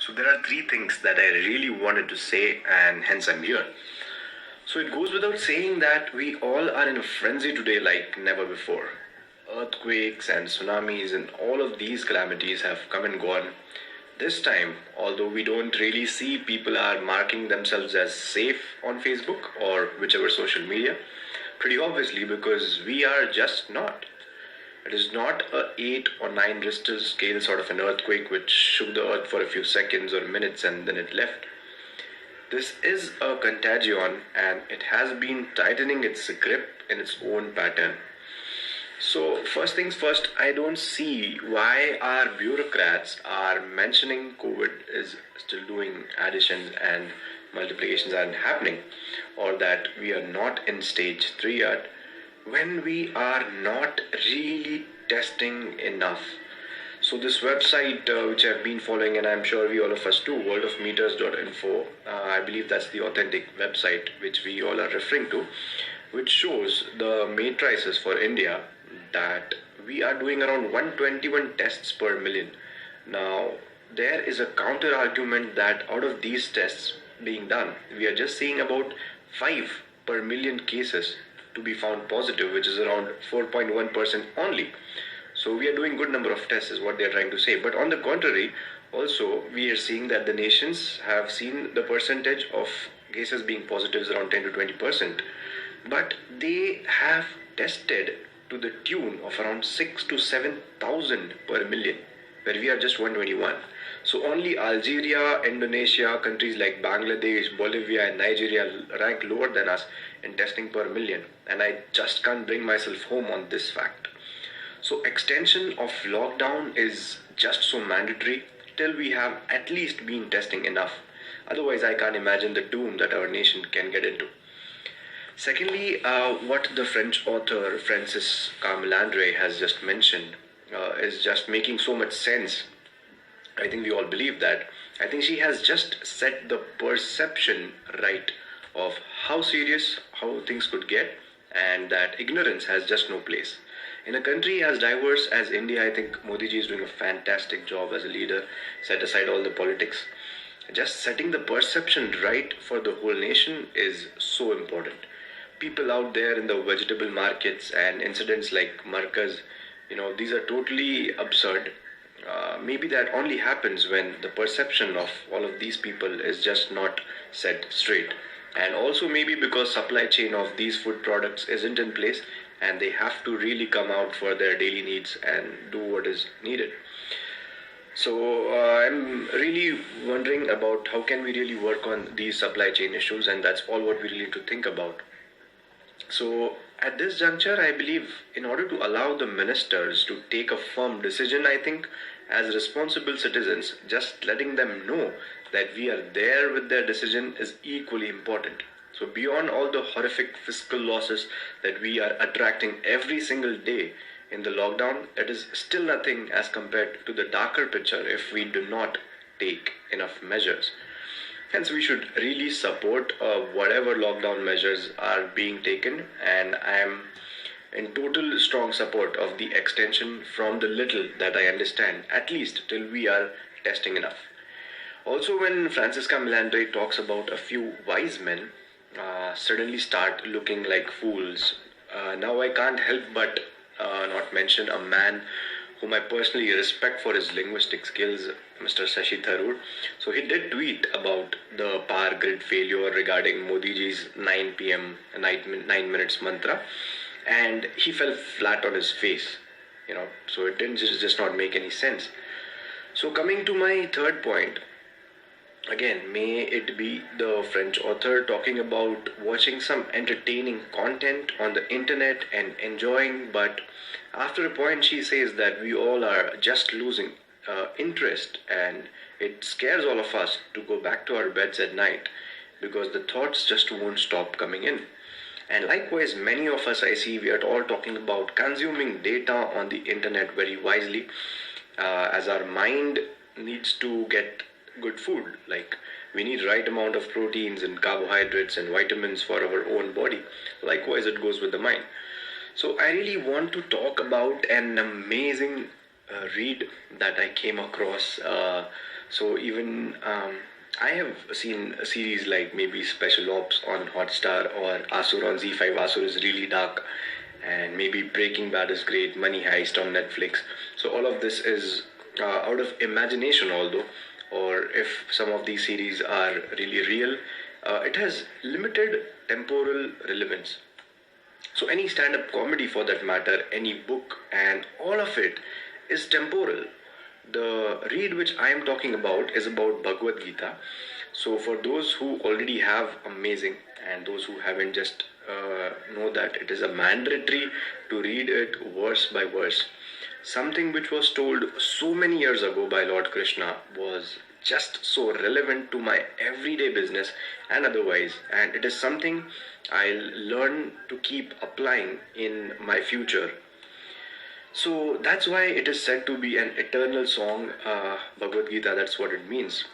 So there are three things that I really wanted to say, and hence I'm here. So it goes without saying that we all are in a frenzy today like never before. Earthquakes and tsunamis and all of these calamities have come and gone. This time, although we don't really see people are marking themselves as safe on Facebook or whichever social media, pretty obviously because we are just not. It is not a 8 or 9 Richter scale sort of an earthquake which shook the earth for a few seconds or minutes and then it left. This is a contagion and it has been tightening its grip in its own pattern. So, first things first, I don't see why our bureaucrats are mentioning COVID is still doing additions and multiplications aren't happening, or that we are not in stage 3 yet, when we are not really testing enough. So this website which I've been following, and I'm sure we all of us too, worldofmeters.info, I believe that's the authentic website which we all are referring to, which shows the matrices for India that we are doing around 121 tests per million. Now, there is a counter argument that out of these tests being done, we are just seeing about 5 per million cases to be found positive, which is around 4.1% only. So we are doing good number of tests is what they are trying to say. But on the contrary, also we are seeing that the nations have seen the percentage of cases being positive is around 10 to 20%. But they have tested to the tune of around 6 to 7,000 per million, where we are just 121. So only Algeria, Indonesia, countries like Bangladesh, Bolivia and Nigeria rank lower than us in testing per million. And I just can't bring myself home on this fact. So extension of lockdown is just so mandatory till we have at least been testing enough. Otherwise, I can't imagine the doom that our nation can get into. Secondly, what the French author Francis Camelandre has just mentioned is just making so much sense. I think we all believe that. I think she has just set the perception right of how serious how things could get, and that ignorance has just no place. In a country as diverse as India, I think Modi ji is doing a fantastic job as a leader, set aside all the politics. Just setting the perception right for the whole nation is so important. People out there in the vegetable markets and incidents like Markaz, these are totally absurd. Maybe that only happens when the perception of all of these people is just not set straight. And also maybe because supply chain of these food products isn't in place and they have to really come out for their daily needs and do what is needed. So I'm really wondering about how can we really work on these supply chain issues, and that's all what we really need to think about. So at this juncture, I believe in order to allow the ministers to take a firm decision, I think as responsible citizens, just letting them know that we are there with their decision is equally important. So beyond all the horrific fiscal losses that we are attracting every single day in the lockdown, it is still nothing as compared to the darker picture if we do not take enough measures. Hence, we should really support whatever lockdown measures are being taken, and I am in total strong support of the extension from the little that I understand, at least till we are testing enough. Also, when Francisca Melandre talks about a few wise men suddenly start looking like fools, now I can't help but not mention a man whom I personally respect for his linguistic skills, Mr. Shashi Tharoor. So he did tweet about the power grid failure regarding Modi ji's 9 p.m. 9 minutes mantra, and he fell flat on his face. So it didn't just not make any sense. So coming to my third point, again, may it be the French author talking about watching some entertaining content on the internet and enjoying, but after a point she says that we all are just losing interest, and it scares all of us to go back to our beds at night because the thoughts just won't stop coming in. And likewise, many of us I see we are all talking about consuming data on the internet very wisely, as our mind needs to get good food. Like we need right amount of proteins and carbohydrates and vitamins for our own body. Likewise, it goes with the mind. So I really want to talk about an amazing read that I came across. So even I have seen a series like maybe Special Ops on Hotstar or Asur on Z5. Asur is really dark, and maybe Breaking Bad is great. Money Heist on Netflix. So all of this is out of imagination, although, or if some of these series are really real, it has limited temporal relevance. So any stand-up comedy for that matter, any book, and all of it is temporal. The read which I am talking about is about Bhagwad Gita. So for those who already have, amazing, and those who haven't, just know that it is a mandatory to read it verse by verse. Something which was told so many years ago by Lord Krishna was just so relevant to my everyday business and otherwise, and it is something I'll learn to keep applying in my future. So that's why it is said to be an eternal song, Bhagavad Gita. That's what it means.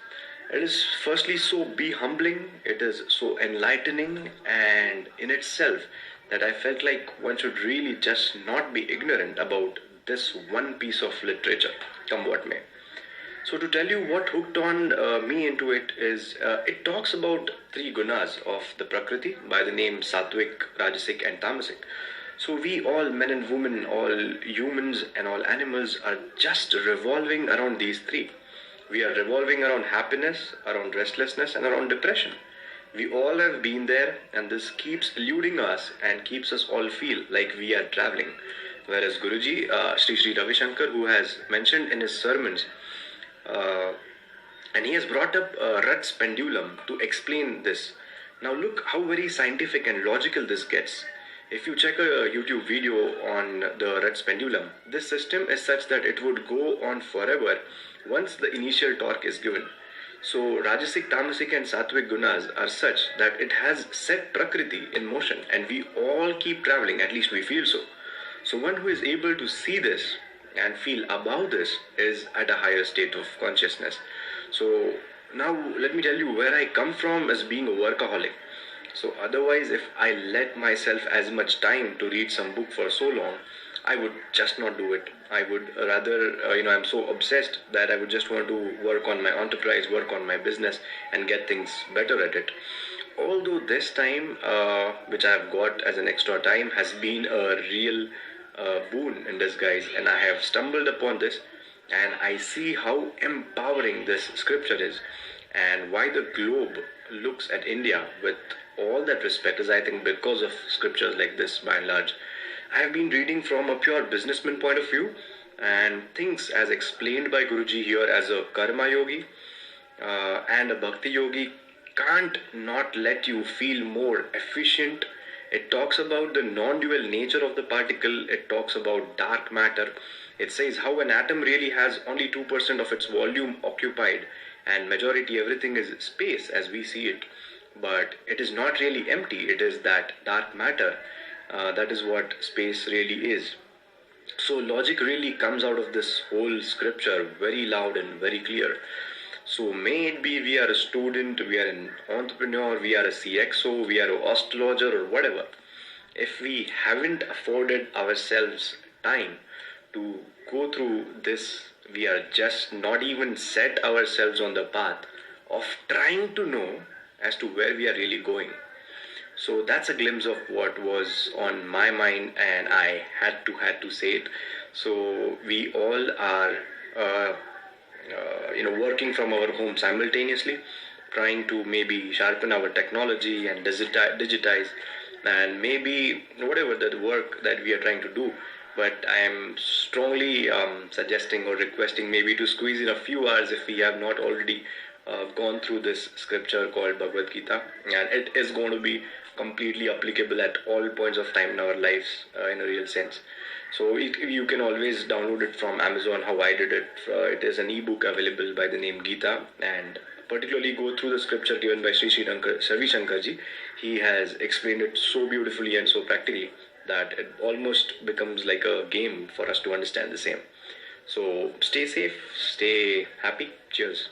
It is firstly so be humbling, it is so enlightening, and in itself that I felt like one should really just not be ignorant about this one piece of literature, come what may. So to tell you what hooked on me into it is, it talks about three gunas of the Prakriti by the name Sattvic, Rajasic and Tamasic. So we all, men and women, all humans and all animals, are just revolving around these three. We are revolving around happiness, around restlessness and around depression. We all have been there, and this keeps eluding us and keeps us all feel like we are traveling. Whereas Guruji, Sri Ravi Shankar, who has mentioned in his sermons, uh, and he has brought up Rut's pendulum to explain this. Now look how very scientific and logical this gets. If you check a YouTube video on the Rut's pendulum, this system is such that it would go on forever once the initial torque is given. So Rajasic, Tamasic and Sattvic gunas are such that it has set Prakriti in motion, and we all keep traveling, at least we feel so. So one who is able to see this and feel above this is at a higher state of consciousness. So now let me tell you where I come from as being a workaholic. So otherwise, if I let myself as much time to read some book for so long, I would just not do it. I would rather, I'm so obsessed that I would just want to work on my enterprise, work on my business, and get things better at it. Although this time, which I have got as an extra time, has been a real boon in disguise, and I have stumbled upon this, and I see how empowering this scripture is, and why the globe looks at India with all that respect is, I think, because of scriptures like this by and large. I have been reading from a pure businessman point of view, and things as explained by Guruji here as a karma yogi and a bhakti yogi can't not let you feel more efficient. It talks about the non-dual nature of the particle. It talks about dark matter. It says how an atom really has only 2% of its volume occupied, and majority everything is space as we see it. But it is not really empty. It is that dark matter. That is what space really is. So logic really comes out of this whole scripture very loud and very clear. So may it be we are a student, we are an entrepreneur, we are a CXO, we are an astrologer or whatever. If we haven't afforded ourselves time to go through this, we are just not even set ourselves on the path of trying to know as to where we are really going. So that's a glimpse of what was on my mind, and I had to say it. So we all are working from our home simultaneously, trying to maybe sharpen our technology and digitize, and maybe whatever the work that we are trying to do. But I am strongly suggesting or requesting maybe to squeeze in a few hours if we have not already gone through this scripture called Bhagwad Gita, and it is going to be completely applicable at all points of time in our lives in a real sense. So you can always download it from Amazon, how I did it. It is an ebook available by the name Gita, and particularly go through the scripture given by Sri Ravi Shankarji. He has explained it so beautifully and so practically that it almost becomes like a game for us to understand the same. So stay safe, stay happy. Cheers.